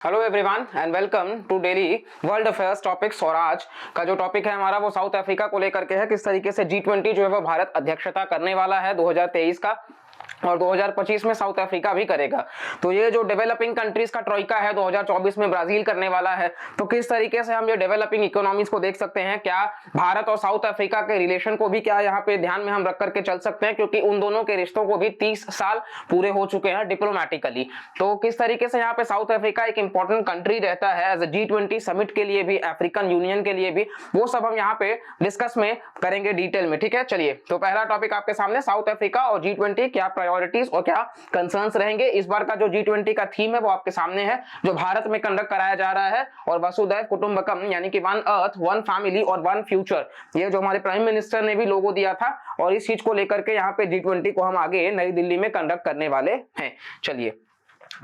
Hello everyone and welcome to daily world affairs topics. और आज का जो टॉपिक है हमारा वो साउथ अफ्रीका को लेकर के है। किस तरीके से G20 जो है वो भारत अध्यक्षता करने वाला है 2023 का, और 2025 में साउथ अफ्रीका भी करेगा। तो ये जो डेवलपिंग कंट्रीज का ट्रोइका है 2024 में ब्राजील करने वाला है। तो किस तरीके से हम ये डेवलपिंग इकोनॉमीज को देख सकते हैं, क्या भारत और साउथ अफ्रीका के रिलेशन को भी क्या यहाँ पे ध्यान में हम रख करके चल सकते हैं, क्योंकि उन दोनों के रिश्तों को भी 30 साल पूरे हो चुके हैं डिप्लोमेटिकली। तो किस तरीके से यहाँ पे साउथ अफ्रीका एक इंपॉर्टेंट कंट्री रहता है एज G20 समिट के लिए भी, अफ्रीकन यूनियन के लिए भी, वो सब हम यहाँ पे डिस्कस में करेंगे डिटेल में। ठीक है, चलिए तो पहला टॉपिक आपके सामने साउथ अफ्रीका और G20 क्या प्रायोरिटीज और क्या कंसर्न्स रहेंगे। इस बार का जो G20 का थीम है वो आपके सामने है, जो भारत में कंडक्ट कराया जा रहा है, और वसुधैव कुटुंबकम यानी कि वन अर्थ वन फैमिली और वन फ्यूचर, ये जो हमारे प्राइम मिनिस्टर ने भी लोगो दिया था, और इस चीज को लेकर के यहाँ पे G20 को हम आगे नई दिल्ली में कंडक्ट करने वाले हैं। चलिए,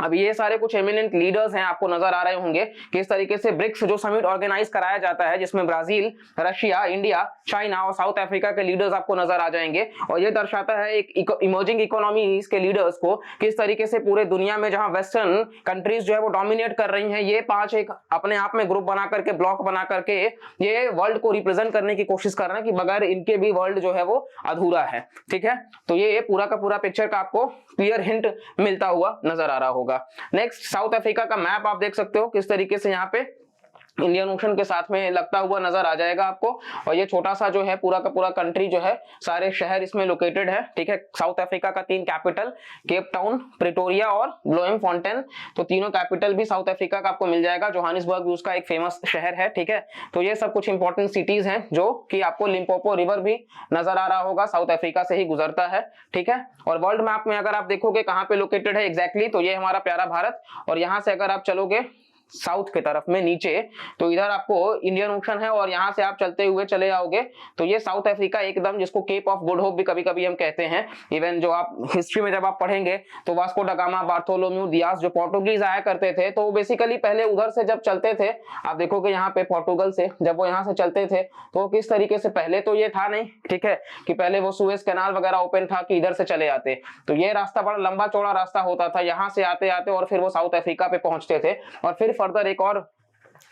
अब ये सारे कुछ एमिनेंट लीडर्स हैं, आपको नजर आ रहे होंगे किस तरीके से ब्रिक्स जो समिट ऑर्गेनाइज कराया जाता है, जिसमें ब्राजील, रशिया, इंडिया, चाइना और साउथ अफ्रीका के लीडर्स आपको नजर आ जाएंगे। और ये दर्शाता है एक इमर्जिंग इकोनॉमीज के लीडर्स को, किस तरीके से पूरे दुनिया में जहां वेस्टर्न कंट्रीज जो है वो डोमिनेट कर रही हैं, ये 5 एक अपने आप में ग्रुप बना करके, ब्लॉक बना करके ये वर्ल्ड को रिप्रेजेंट करने की कोशिश कर रहे हैं कि बगैर इनके भी वर्ल्ड जो है वो अधूरा है। ठीक है, तो ये पूरा का पूरा पिक्चर का आपको क्लियर हिंट मिलता हुआ नजर आ रहा होगा। नेक्स्ट, साउथ अफ्रीका का मैप आप देख सकते हो किस तरीके से यहाँ पे इंडियन ओशन के साथ में लगता हुआ नजर आ जाएगा आपको। और ये छोटा सा जो है पूरा का पूरा कंट्री जो है, सारे शहर इसमें लोकेटेड है। ठीक है, साउथ अफ्रीका का 3 कैपिटल, केप टाउन, प्रिटोरिया और ब्लोएमफॉन्टेन, तो तीनों कैपिटल भी साउथ अफ्रीका का आपको मिल जाएगा। जोहानिसबर्ग उसका एक फेमस शहर है। ठीक है, तो ये सब कुछ इंपॉर्टेंट सिटीज हैं, जो कि आपको लिम्पोपो रिवर भी नजर आ रहा होगा, साउथ अफ्रीका से ही गुजरता है। ठीक है, और वर्ल्ड मैप में अगर आप देखोगे कहाँ पे लोकेटेड है एग्जैक्टली, तो ये हमारा प्यारा भारत, और यहाँ से अगर आप चलोगे साउथ की तरफ में नीचे, तो इधर आपको इंडियन ओशन है, और यहां से आप चलते हुए चले आओगे तो ये साउथ अफ्रीका एकदम, जिसको केप ऑफ गुड होप भी कभी कभी हम कहते हैं। इवन जो आप हिस्ट्री में जब आप पढ़ेंगे तो Vasco da Gama, Bartholomew diyas, जो पोर्टुगीज आया करते थे, तो वो बेसिकली पहले उधर से जब चलते थे, आप देखोगे यहाँ पे पोर्टुगल से जब वो यहाँ से चलते थे, तो किस तरीके से पहले तो ये था नहीं, ठीक है, कि पहले वो सुएज कैनाल वगैरह ओपन था कि इधर से चले आते, तो ये रास्ता बड़ा लंबा चौड़ा रास्ता होता था, यहाँ से आते आते और फिर वो साउथ अफ्रीका पे पहुंचते थे, और फिर फर्दर एक और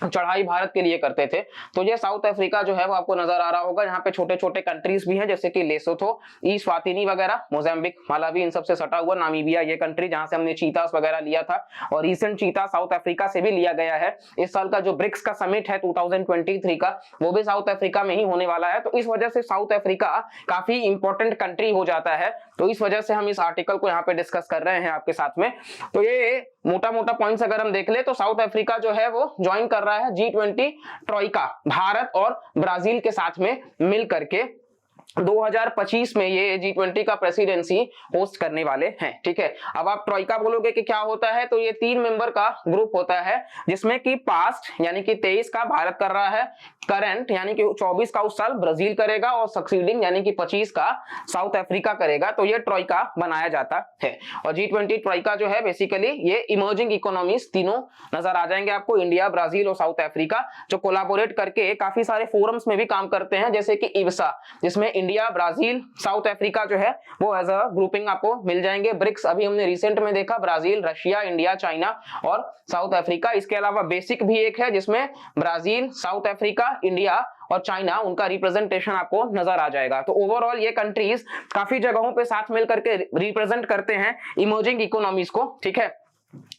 चढ़ाई भारत के लिए करते थे। तो ये साउथ अफ्रीका जो है वो आपको नजर आ रहा होगा। यहाँ पे छोटे छोटे कंट्रीज भी हैं, जैसे कि लेसोथो, स्वातिनी वगैरह, मोजाम्बिक, मालावी, इन सबसे सटा हुआ नामीबिया, ये कंट्री जहां से हमने चीतास वगैरह लिया था, और रिसेंट चीता साउथ अफ्रीका से भी लिया गया है। इस साल का जो ब्रिक्स का समिट है 2023 का, वो भी साउथ अफ्रीका में ही होने वाला है। तो इस वजह से साउथ अफ्रीका काफी इंपॉर्टेंट कंट्री हो जाता है। तो इस वजह से हम इस आर्टिकल को यहाँ पे डिस्कस कर रहे हैं आपके साथ में। तो ये मोटा मोटा पॉइंट्स अगर हम देख ले, तो साउथ अफ्रीका जो है वो ज्वाइन कर रहा है G20 ट्रोइका, भारत और ब्राजील के साथ में मिल करके 2025 में ये G20 का प्रेसिडेंसी होस्ट करने वाले हैं। ठीक है, अब आप ट्रोइका बोलोगे कि क्या होता है, तो ये 3 मेंबर का ग्रुप होता है, जिसमें कि पास्ट यानी कि 23 का भारत कर रहा है, करंट यानी कि 24 का उस साल ब्राजील करेगा, और सक्सीडिंग यानी कि 25 का साउथ अफ्रीका करेगा। तो ये ट्रोइका बनाया जाता है। और G20 ट्रोइका जो है बेसिकली ये इमर्जिंग इकोनॉमीज तीनों नजर आ जाएंगे आपको, इंडिया, ब्राजील और साउथ अफ्रीका, जो कोलैबोरेट करके काफी सारे फोरम्स में भी काम करते हैं, जैसे कि इब्सा, जिसमें इंडिया, ब्राजील, साउथ अफ्रीका जो है वो एज अ ग्रुपिंग आपको मिल जाएंगे। ब्रिक्स अभी हमने रिसेंट में देखा, ब्राजील, रशिया, इंडिया, चाइना और साउथ अफ्रीका। इसके अलावा बेसिक भी एक है, जिसमें ब्राजील, साउथ अफ्रीका, इंडिया और चाइना, उनका रिप्रेजेंटेशन आपको नजर आ जाएगा। तो ओवरऑल ये कंट्रीज काफी जगहों पे साथ मिल करके रिप्रेजेंट करते हैं इमर्जिंग इकोनॉमीज को। ठीक है,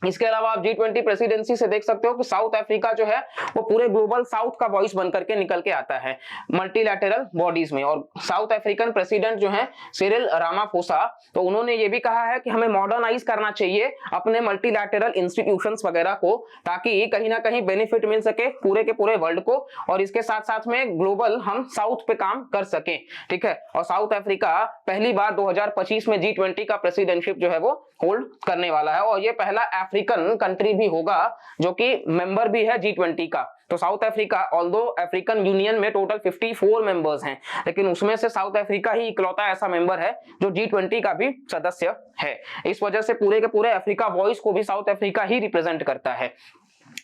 इसके अलावा आप G20 प्रेसिडेंसी से देख सकते हो कि साउथ अफ्रीका जो है वो पूरे ग्लोबल साउथ का वॉइस बनकर के निकल के आता है मल्टीलैटरल बॉडीज में। और साउथ अफ्रीकन प्रेसिडेंट जो है सिरिल रामाफोसा, तो उन्होंने ये भी कहा है कि हमें मॉडर्नाइज करना चाहिए अपने मल्टीलैटरल इंस्टीट्यूशंस वगैरह को, ताकि कहीं ना कहीं बेनिफिट मिल सके पूरे के पूरे वर्ल्ड को, और इसके साथ साथ में ग्लोबल हम साउथ पे काम कर सकें। ठीक है, और साउथ अफ्रीका पहली बार 2025 में G20 का प्रेसिडेंटशिप जो है वो होल्ड करने वाला है, और ये पहला अफ्रीकन कंट्री भी होगा जो कि मेंबर भी है G20 का। तो south Africa, although African union में टोटल 54 मेंबर्स हैं, लेकिन उसमें से साउथ अफ्रीका ही इकलौता ऐसा मेंबर है जो G20 का भी सदस्य है। इस वजह से पूरे के पूरे अफ्रीका वॉइस को भी साउथ अफ्रीका ही रिप्रेजेंट करता है।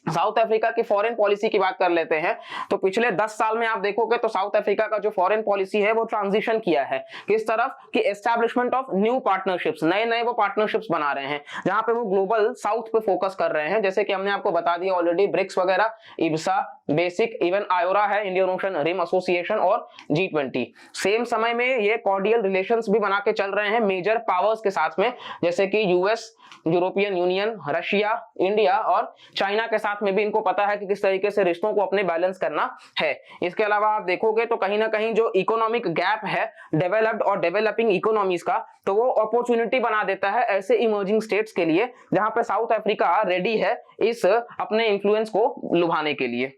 साउथ अफ्रीका की फॉरेन पॉलिसी की बात कर लेते हैं। तो पिछले 10 साल में आप देखोगे तो साउथ अफ्रीका का जो फॉरेन पॉलिसी है वो ट्रांजिशन किया है किस तरफ कि एस्टैब्लिशमेंट ऑफ न्यू पार्टनरशिप्स, नए नए वो पार्टनरशिप्स बना रहे हैं जहां पे वो ग्लोबल साउथ पे फोकस कर रहे हैं। जैसे कि हमने आपको बता दिया ऑलरेडी, ब्रिक्स वगैरह, इब्सा, बेसिक, इवन आयोरा है, इंडियन ओशन रिम एसोसिएशन, और G20। सेम समय में ये कॉर्डियल रिलेशंस भी बना के चल रहे हैं मेजर पावर्स के साथ में, जैसे कि US, European union, Russia, India और चाइना के साथ में भी इनको पता है कि किस तरीके से रिश्तों को अपने बैलेंस करना है। इसके अलावा आप देखोगे तो कहीं ना कहीं जो इकोनॉमिक गैप है डेवलप्ड और डेवलपिंग इकोनॉमीज का, तो वो अपॉर्चुनिटी बना देता है ऐसे इमर्जिंग स्टेट्स के लिए जहां पे साउथ अफ्रीका रेडी है इस अपने इन्फ्लुएंस को लुभाने के लिए।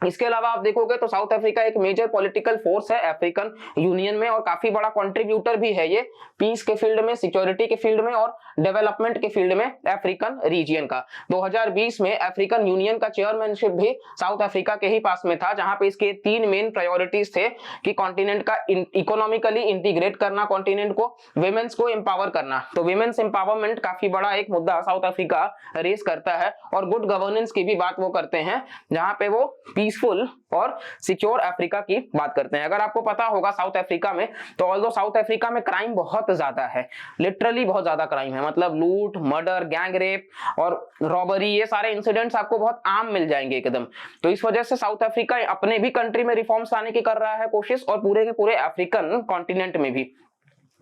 इसके अलावा आप देखोगे तो साउथ अफ्रीका एक मेजर पॉलिटिकल फोर्स है अफ्रीकन यूनियन में और काफी बड़ा कंट्रीब्यूटर भी है ये पीस के फील्ड में, सिक्योरिटी के फील्ड में और डेवलपमेंट के फील्ड में अफ्रीकन रीजन का। 2020 में अफ्रीकन यूनियन का चेयरमैनशिप भी साउथ अफ्रीका के ही पास में था, जहां पे इसके 3 मेन प्रायोरिटीज थे कि कॉन्टिनेंट का इकोनॉमिकली इंटीग्रेट करना, कॉन्टिनेंट को, विमेंस को एम्पावर करना। तो विमेंस एम्पावरमेंट काफी बड़ा एक मुद्दा साउथ अफ्रीका रेस करता है और गुड गवर्नेंस की भी बात वो करते हैं, जहां पे वो पीसफुल और सिक्योर अफ्रीका की बात करते हैं। अगर आपको पता होगा साउथ अफ्रीका में, तो ऑल्दो साउथ अफ्रीका में क्राइम बहुत ज्यादा है, लिटरली बहुत ज्यादा क्राइम है, मतलब लूट, मर्डर, गैंग रेप और रॉबरी, ये सारे इंसिडेंट्स आपको बहुत आम मिल जाएंगे एकदम। तो इस वजह से साउथ अफ्रीका अपने भी कंट्री में रिफॉर्म्स लाने की कर रहा है कोशिश, और पूरे के पूरे अफ्रीकन कॉन्टिनेंट में भी।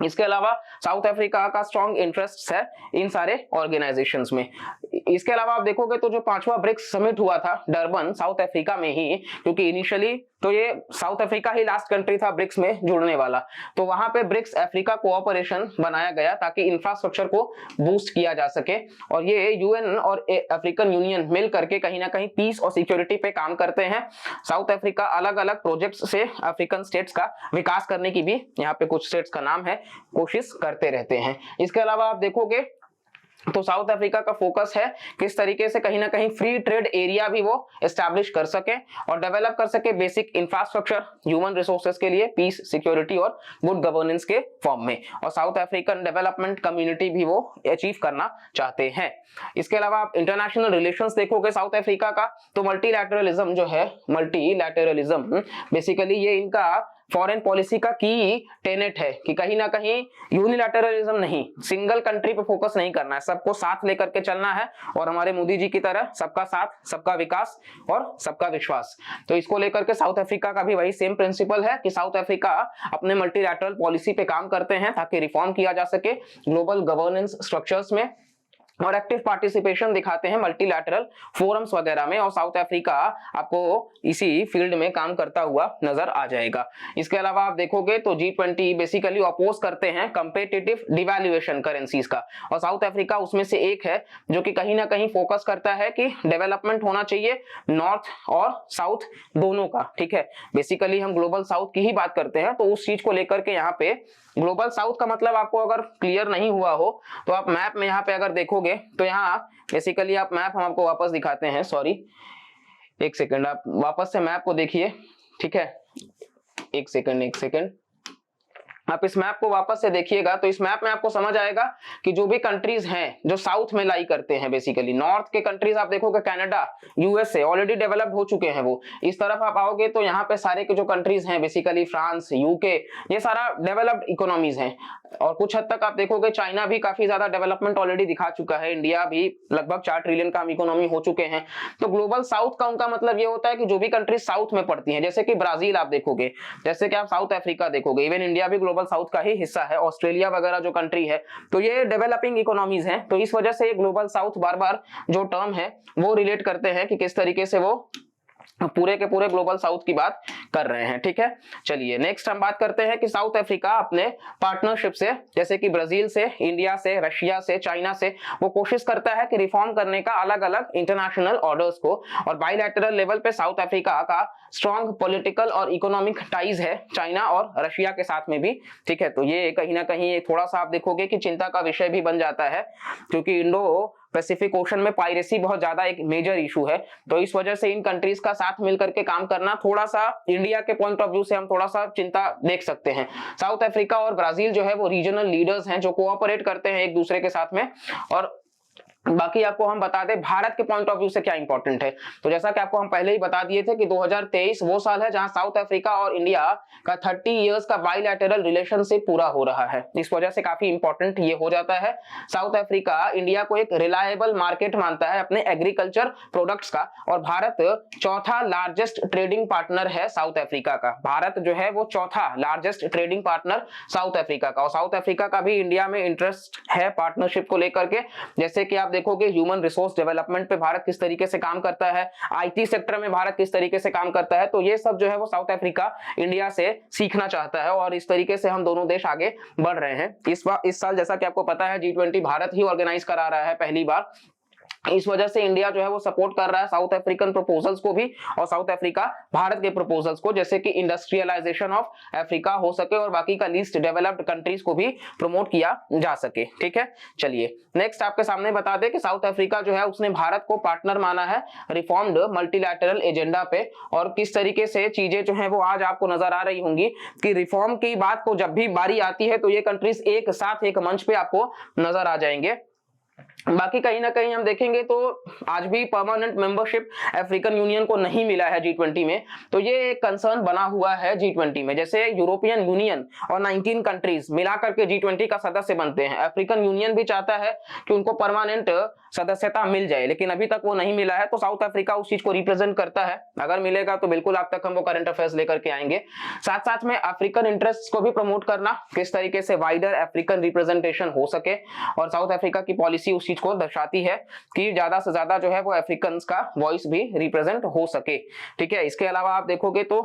इसके अलावा साउथ अफ्रीका का स्ट्रॉन्ग इंटरेस्ट है इन सारे ऑर्गेनाइजेशंस में। इसके अलावा आप देखोगे तो जो 5वां ब्रिक्स समिट हुआ था डरबन, साउथ अफ्रीका में ही, क्योंकि इनिशियली तो ये साउथ अफ्रीका ही लास्ट कंट्री था ब्रिक्स में जुड़ने वाला, तो वहां पे ब्रिक्स अफ्रीका कोऑपरेशन बनाया गया ताकि इंफ्रास्ट्रक्चर को बूस्ट किया जा सके। और ये यूएन और अफ्रीकन यूनियन मिल करके कहीं ना कहीं पीस और सिक्योरिटी पे काम करते हैं। साउथ अफ्रीका अलग अलग प्रोजेक्ट्स से अफ्रीकन स्टेट्स का विकास करने की भी, यहाँ पे कुछ स्टेट्स का नाम है, कोशिश करते रहते हैं। इसके अलावा आप देखोगे तो साउथ अफ्रीका का फोकस है किस तरीके से कहीं ना कहीं फ्री ट्रेड एरिया भी वो एस्टैब्लिश कर सके और डेवलप कर सके बेसिक इंफ्रास्ट्रक्चर ह्यूमन रिसोर्सेज के लिए, पीस, सिक्योरिटी और गुड गवर्नेंस के फॉर्म में, और साउथ अफ्रीकन डेवलपमेंट कम्युनिटी भी वो अचीव करना चाहते हैं। इसके अलावा आप इंटरनेशनल रिलेशंस देखोगे साउथ अफ्रीका का, तो मल्टीलैटरलिज्म जो है, मल्टीलैटरलिज्म बेसिकली ये इनका फॉरेन पॉलिसी का की टेनेट है कि कहीं ना कहीं यूनिलैटरलिज्म नहीं, सिंगल कंट्री पे फोकस नहीं करना है, सबको साथ लेकर के चलना है, और हमारे मोदी जी की तरह सबका साथ, सबका विकास और सबका विश्वास। तो इसको लेकर के साउथ अफ्रीका का भी वही सेम प्रिंसिपल है कि साउथ अफ्रीका अपने मल्टीलैटरल पॉलिसी पे काम करते हैं ताकि रिफॉर्म किया जा सके ग्लोबल गवर्नेंस स्ट्रक्चर्स में, और एक्टिव पार्टिसिपेशन दिखाते हैं मल्टीलैटरल फोरम्स वगैरह में, और साउथ अफ्रीका आपको इसी फील्ड में काम करता हुआ नजर आ जाएगा। इसके अलावा आप देखोगे तो G20 बेसिकली अपोज करते हैं कंपेटिटिव डिवैल्यूएशन करेंसीज का, और साउथ अफ्रीका उसमें से एक है जो कि कहीं ना कहीं फोकस करता है कि डेवलपमेंट होना चाहिए नॉर्थ और साउथ दोनों का। ठीक है, बेसिकली हम ग्लोबल साउथ की ही बात करते हैं, तो उस चीज को लेकर के यहाँ पे ग्लोबल साउथ का मतलब आपको अगर क्लियर नहीं हुआ हो तो आप मैप में यहाँ पे अगर देखोगे तो यहाँ बेसिकली आप मैप, हम आपको वापस दिखाते हैं, सॉरी एक सेकंड, आप वापस से मैप को देखिए। ठीक है, एक सेकंड, आप इस मैप को वापस से देखिएगा तो इस मैप में आपको समझ आएगा कि जो भी कंट्रीज हैं जो साउथ में लाई करते हैं, बेसिकली नॉर्थ के कंट्रीज आप देखोगे कनाडा, यूएसए ऑलरेडी डेवलप्ड हो चुके हैं वो। इस तरफ आप आओगे तो यहाँ पे सारे के जो कंट्रीज हैं बेसिकली फ्रांस, यूके, ये सारा डेवलप्ड इकोनॉमीज हैं, और कुछ हद तक आप देखोगे चाइना भी काफी ज्यादा डेवलपमेंट ऑलरेडी दिखा चुका है, इंडिया भी लगभग 4 ट्रिलियन का इकोनॉमी हो चुके हैं। तो ग्लोबल साउथ का उनका मतलब ये होता है कि जो भी कंट्रीज साउथ में पड़ती हैं, जैसे कि ब्राजील आप देखोगे, जैसे कि आप साउथ अफ्रीका देखोगे, इवन इंडिया भी ग्लोबल साउथ का ही हिस्सा है, ऑस्ट्रेलिया वगैरह जो कंट्री है, तो ये डेवलपिंग इकोनॉमीज हैं। तो इस वजह से ये ग्लोबल साउथ बार बार जो टर्म है वो रिलेट करते हैं कि किस तरीके से वो पूरे के पूरे ग्लोबल साउथ की बात कर रहे हैं। ठीक है, चलिए नेक्स्ट हम बात करते हैं कि साउथ अफ्रीका अपने पार्टनरशिप से, जैसे कि ब्राजील से, इंडिया से, रशिया से, चाइना से, वो कोशिश करता है कि रिफॉर्म करने का अलग अलग इंटरनेशनल ऑर्डर्स को, और बायलैटरल लेवल पे साउथ अफ्रीका का स्ट्रॉन्ग पॉलिटिकल और इकोनॉमिक टाइज है चाइना और रशिया के साथ में भी। ठीक है, तो ये कहीं ना कहीं थोड़ा सा आप देखोगे कि चिंता का विषय भी बन जाता है, क्योंकि इंडो पैसिफिक ओशन में पायरेसी बहुत ज्यादा एक मेजर इशू है। तो इस वजह से इन कंट्रीज का साथ मिलकर के काम करना थोड़ा सा इंडिया के पॉइंट ऑफ व्यू से हम थोड़ा सा चिंता देख सकते हैं। साउथ अफ्रीका और ब्राजील जो है वो रीजनल लीडर्स हैं जो कोऑपरेट करते हैं एक दूसरे के साथ में, और बाकी आपको हम बता दें भारत के पॉइंट ऑफ व्यू से क्या इंपॉर्टेंट है। तो जैसा कि आपको हम पहले ही बता दिए थे कि 2023 वो साल है जहां साउथ अफ्रीका और इंडिया का 30 इयर्स का बाइलैटरल रिलेशनशिप पूरा हो रहा है। इस वजह से काफी इंपॉर्टेंट ये हो जाता है। साउथ अफ्रीका इंडिया को एक रिलायबल मार्केट मानता है अपने एग्रीकल्चर प्रोडक्ट्स का, और भारत चौथा लार्जेस्ट ट्रेडिंग पार्टनर है साउथ अफ्रीका का। भारत जो है वो चौथा largest trading partner south Africa का, और साउथ अफ्रीका का भी इंडिया में इंटरेस्ट है पार्टनरशिप को लेकर के। जैसे कि आप देखोगे ह्यूमन रिसोर्स डेवलपमेंट पे भारत किस तरीके से काम करता है, आईटी सेक्टर में भारत किस तरीके से काम करता है, तो ये सब जो है वो साउथ अफ्रीका इंडिया से सीखना चाहता है, और इस तरीके से हम दोनों देश आगे बढ़ रहे हैं। इस साल जैसा कि आपको पता है G20 भारत ही ऑर्गेनाइज करा रहा है पहली बार। इस वजह से इंडिया जो है वो सपोर्ट कर रहा है साउथ अफ्रीकन प्रपोजल्स को भी, और साउथ अफ्रीका भारत के प्रपोजल्स को, जैसे कि इंडस्ट्रियलाइजेशन ऑफ अफ्रीका हो सके और बाकी का लीस्ट डेवलप्ड कंट्रीज को भी प्रमोट किया जा सके। ठीक है, चलिए नेक्स्ट आपके सामने बता दें कि साउथ अफ्रीका जो है उसने भारत को पार्टनर माना है रिफॉर्म्ड मल्टीलैटरल एजेंडा पे, और किस तरीके से चीजें जो है वो आज आपको नजर आ रही होंगी कि रिफॉर्म की बात को जब भी बारी आती है तो ये कंट्रीज एक साथ एक मंच पे आपको नजर आ जाएंगे। बाकी कहीं ना कहीं हम देखेंगे तो आज भी परमानेंट मेंबरशिप अफ्रीकन यूनियन को नहीं मिला है G20 में, तो ये एक कंसर्न बना हुआ है G20 में। जैसे यूरोपियन यूनियन और 19 कंट्रीज मिलाकर के G20 का सदस्य बनते हैं, अफ्रीकन यूनियन भी चाहता है कि उनको परमानेंट सदस्यता मिल जाए, लेकिन अभी तक वो नहीं मिला है। तो साउथ अफ्रीका उस चीज को रिप्रेजेंट करता है, अगर मिलेगा तो बिल्कुल आप तक हम वो करंट अफेयर्स लेकर के आएंगे। साथ साथ में अफ्रीकन इंटरेस्ट को भी प्रमोट करना, किस तरीके से वाइडर अफ्रीकन रिप्रेजेंटेशन हो सके, और साउथ अफ्रीका की पॉलिसी उस चीज को दर्शाती है कि ज्यादा से ज्यादा जो है वो अफ्रीकन का वॉइस भी रिप्रेजेंट हो सके। ठीक है, इसके अलावा आप देखोगे तो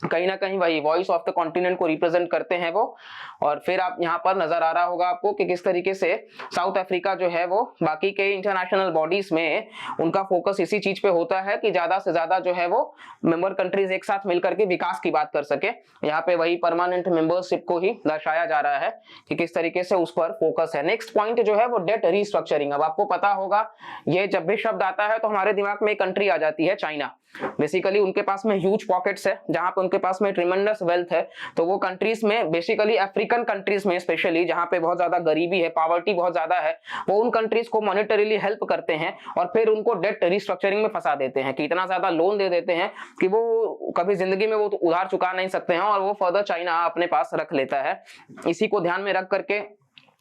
कहीं ना कहीं वही वॉइस ऑफ द कॉन्टिनेंट को रिप्रेजेंट करते हैं वो। और फिर आप यहाँ पर नजर आ रहा होगा आपको कि किस तरीके से साउथ अफ्रीका जो है वो बाकी के इंटरनेशनल बॉडीज में उनका फोकस इसी चीज पे होता है कि ज्यादा से ज्यादा जो है वो मेंबर कंट्रीज एक साथ मिलकर के विकास की बात कर सके। यहाँ पे वही परमानेंट मेंबरशिप को ही दर्शाया जा रहा है कि किस तरीके से उस पर फोकस है। नेक्स्ट पॉइंट जो है वो डेट रीस्ट्रक्चरिंग। अब आपको पता होगा ये जब भी शब्द आता है तो हमारे दिमाग में एक कंट्री आ जाती है, चाइना। बेसिकली उनके पास में ह्यूज पॉकेट्स है, जहां पे उनके पास में ट्रिमेंडस वेल्थ है। तो वो कंट्रीज में बेसिकली अफ्रीकन कंट्रीज में स्पेशली जहां पे बहुत ज्यादा गरीबी है, पॉवर्टी बहुत ज्यादा है, वो उन कंट्रीज को मॉनेटरीली हेल्प करते हैं और फिर उनको डेट रिस्ट्रक्चरिंग में फंसा देते हैं कि इतना ज्यादा लोन दे देते हैं कि वो कभी जिंदगी में वो तो उधार चुका नहीं सकते हैं, और वो फर्दर चाइना अपने पास रख लेता है। इसी को ध्यान में रख करके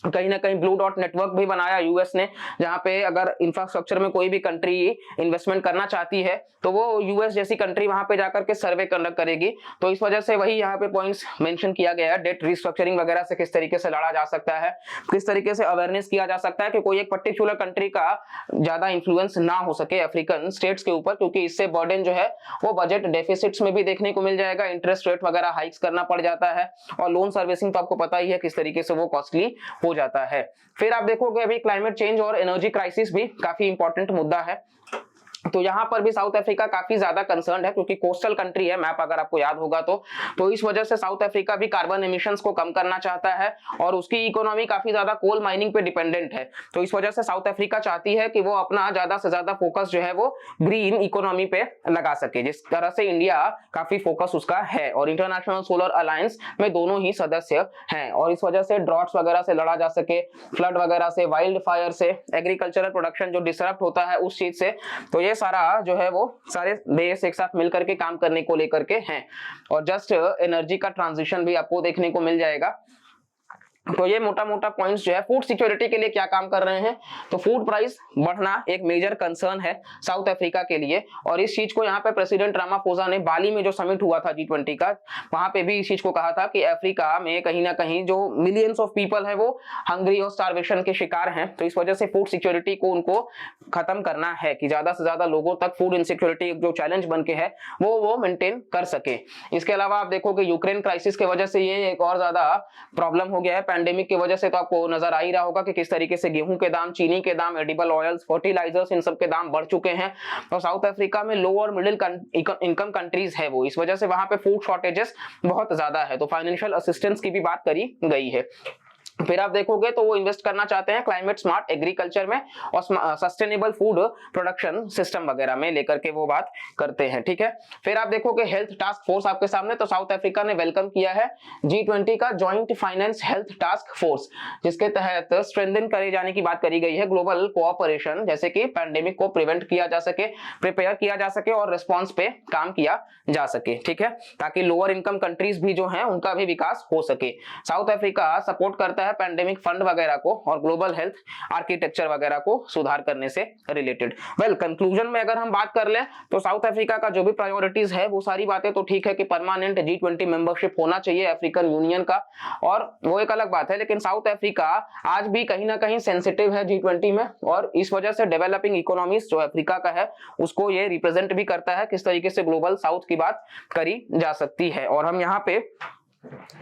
कहीं ना कहीं ब्लू डॉट नेटवर्क भी बनाया यूएस ने, जहां पे अगर इंफ्रास्ट्रक्चर में कोई भी कंट्री इन्वेस्टमेंट करना चाहती है तो वो यूएस जैसी कंट्री वहां पे जाकर के सर्वे कंडक्ट करेगी। तो इस वजह से वही यहाँ पे पॉइंट्स मेंशन किया गया है, डेट रिस्ट्रक्चरिंग वगैरह से किस तरीके से लड़ा जा सकता है, किस तरीके से अवेयरनेस किया जा सकता है कि कोई एक पर्टिकुलर कंट्री का ज्यादा इन्फ्लुएंस ना हो सके अफ्रीकन स्टेट्स के ऊपर, क्योंकि इससे बर्डन जो है वो बजट डेफिसिट्स में भी देखने को मिल जाएगा, इंटरेस्ट रेट वगैरह हाइक्स करना पड़ जाता है, और लोन सर्विसिंग तो आपको पता ही है किस तरीके से वो कॉस्टली हो जाता है। फिर आप देखोगे अभी क्लाइमेट चेंज और एनर्जी क्राइसिस भी काफी इंपॉर्टेंट मुद्दा है। तो यहाँ पर भी साउथ अफ्रीका काफी ज्यादा कंसर्न है, क्योंकि कोस्टल कंट्री है, मैप अगर आपको याद होगा तो इस वजह से साउथ अफ्रीका भी कार्बन एमिशंस को कम करना चाहता है, और उसकी इकोनॉमी काफी ज्यादा कोल माइनिंग पे डिपेंडेंट है। तो इस वजह से साउथ अफ्रीका चाहती है कि वो अपना ज्यादा से ज्यादा फोकस जो है वो ग्रीन इकोनॉमी पे लगा सके, जिस तरह से इंडिया काफी फोकस उसका है, और इंटरनेशनल सोलर अलायंस में दोनों ही सदस्य हैं, और इस वजह से ड्रॉट्स वगैरह से लड़ा जा सके, फ्लड वगैरह से, वाइल्ड फायर से, एग्रीकल्चरल प्रोडक्शन जो डिसरप्ट होता है उस चीज से। तो ये सारा जो है वो सारे देश एक साथ मिलकर के काम करने को लेकर के हैं, और जस्ट एनर्जी का ट्रांजिशन भी आपको देखने को मिल जाएगा। तो ये मोटा मोटा पॉइंट्स जो है फूड सिक्योरिटी के लिए क्या काम कर रहे हैं। तो फूड प्राइस बढ़ना एक मेजर कंसर्न है साउथ अफ्रीका के लिए, और इस चीज को यहाँ पे प्रेसिडेंट रामाफोसा ने बाली में जो समिट हुआ था G20 का, वहां पे भी इस चीज को कहा था कि अफ्रीका में कहीं ना कहीं जो मिलियंस ऑफ पीपल है वो हंग्री और स्टारवेशन के शिकार हैं। तो इस वजह से फूड सिक्योरिटी को उनको खत्म करना है कि ज्यादा से ज्यादा लोगों तक फूड इनसिक्योरिटी जो चैलेंज बन के है वो मेंटेन कर सके। इसके अलावा आप देखोगे यूक्रेन क्राइसिस की वजह से ये एक और ज्यादा प्रॉब्लम हो गया है। पैंडेमिक की वजह से तो आपको नजर आ ही रहा होगा कि किस तरीके से गेहूं के दाम, चीनी के दाम, एडिबल ऑयल्स, फर्टिलाइजर्स, इन सब के दाम बढ़ चुके हैं। और साउथ अफ्रीका में लो और मिडिल इनकम कंट्रीज है वो, इस वजह से वहां पे फूड शॉर्टेजेस बहुत ज्यादा है। तो फाइनेंशियल असिस्टेंस की भी बात करी गई है। फिर आप देखोगे तो वो इन्वेस्ट करना चाहते हैं क्लाइमेट स्मार्ट एग्रीकल्चर में और सस्टेनेबल फूड प्रोडक्शन सिस्टम वगैरह में लेकर के वो बात करते हैं, ठीक है। फिर आप देखोगे हेल्थ टास्क फोर्स आपके सामने, तो साउथ अफ्रीका ने वेलकम किया है G20 का joint finance health task force, जिसके तहत स्ट्रेंथन करे जाने की बात करी गई है ग्लोबल कोऑपरेशन, जैसे कि पैंडेमिक को प्रिवेंट किया जा सके, प्रिपेयर किया जा सके और रिस्पॉन्स पे काम किया जा सके, ठीक है, ताकि लोअर इनकम कंट्रीज भी जो हैं उनका भी विकास हो सके। साउथ अफ्रीका सपोर्ट करता है पैंडेमिक फंड वगैरह को और ग्लोबल हेल्थ आर्किटेक्चर वगैरह को सुधार करने से रिलेटेड। वेल कंक्लूजन में अगर हम बात कर लें तो साउथ अफ्रीका का जो भी प्रायोरिटीज है वो सारी बातें तो ठीक है कि परमानेंट G20 मेंबरशिप होना चाहिए अफ्रीकन यूनियन का, और वो एक अलग बात है, लेकिन साउथ अफ्रीका आज भी कहीं ना कहीं सेंसिटिव है G20 में, और इस वजह से डेवलपिंग इकोनॉमीज जो अफ्रीका का है उसको ये रिप्रेजेंट भी करता है किस तरीके से ग्लोबल साउथ की बात करी जा सकती है। और हम यहाँ पे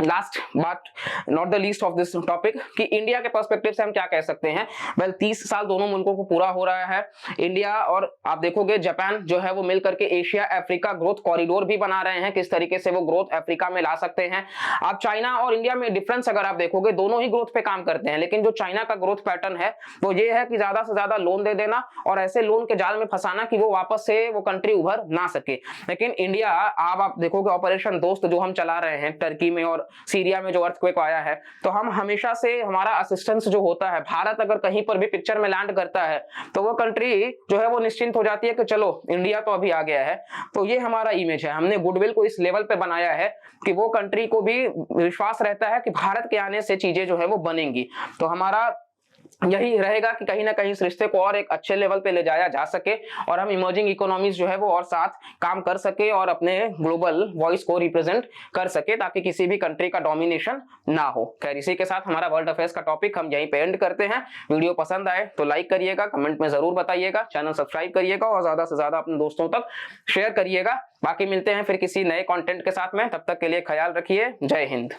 लास्ट बात not the least of this topic कि इंडिया के पर्सपेक्टिव से हम क्या कह सकते हैं। वेल 30 साल दोनों मुल्कों को पूरा हो रहा है। इंडिया और आप देखोगे जापान जो है वो मिलकर के एशिया अफ्रीका ग्रोथ कॉरिडोर भी बना रहे हैं, किस तरीके से वो ग्रोथ अफ्रीका में ला सकते हैं। आप चाइना और इंडिया में डिफरेंस अगर आप देखोगे दोनों ही ग्रोथ पे काम करते हैं, लेकिन जो चाइना का ग्रोथ पैटर्न है वो ये है कि ज्यादा से ज्यादा लोन दे देना और ऐसे लोन के जाल में फंसाना कि वो वापस से वो कंट्री उभर ना सके। लेकिन इंडिया आप देखोगे ऑपरेशन दोस्त जो हम चला रहे हैं टर्की में और सीरिया में जो अर्थक्वेक आया है, तो हम हमेशा से हमारा असिस्टेंस जो होता है, भारत अगर कहीं पर भी पिक्चर में लैंड करता है तो वो कंट्री जो है वो निश्चिंत हो जाती है कि चलो इंडिया तो अभी आ गया है। तो ये हमारा इमेज है, हमने गुडविल को इस लेवल पे बनाया है कि वो कंट्री को भी विश्वास रहता है कि भारत के आने से चीजें जो है वो बनेंगी। तो हमारा यही रहेगा कि कहीं ना कहीं इस रिश्ते को और एक अच्छे लेवल पे ले जाया जा सके और हम इमर्जिंग इकोनॉमीज जो है वो और साथ काम कर सके और अपने ग्लोबल वॉइस को रिप्रेजेंट कर सके, ताकि किसी भी कंट्री का डोमिनेशन ना हो। खैर इसी के साथ हमारा वर्ल्ड अफेयर्स का टॉपिक हम यहीं पे एंड करते हैं। वीडियो पसंद आए तो लाइक करिएगा, कमेंट में जरूर बताइएगा, चैनल सब्सक्राइब करिएगा और ज्यादा से ज्यादा अपने दोस्तों तक शेयर करिएगा। बाकी मिलते हैं फिर किसी नए कंटेंट के साथ में, तब तक के लिए ख्याल रखिए। जय हिंद।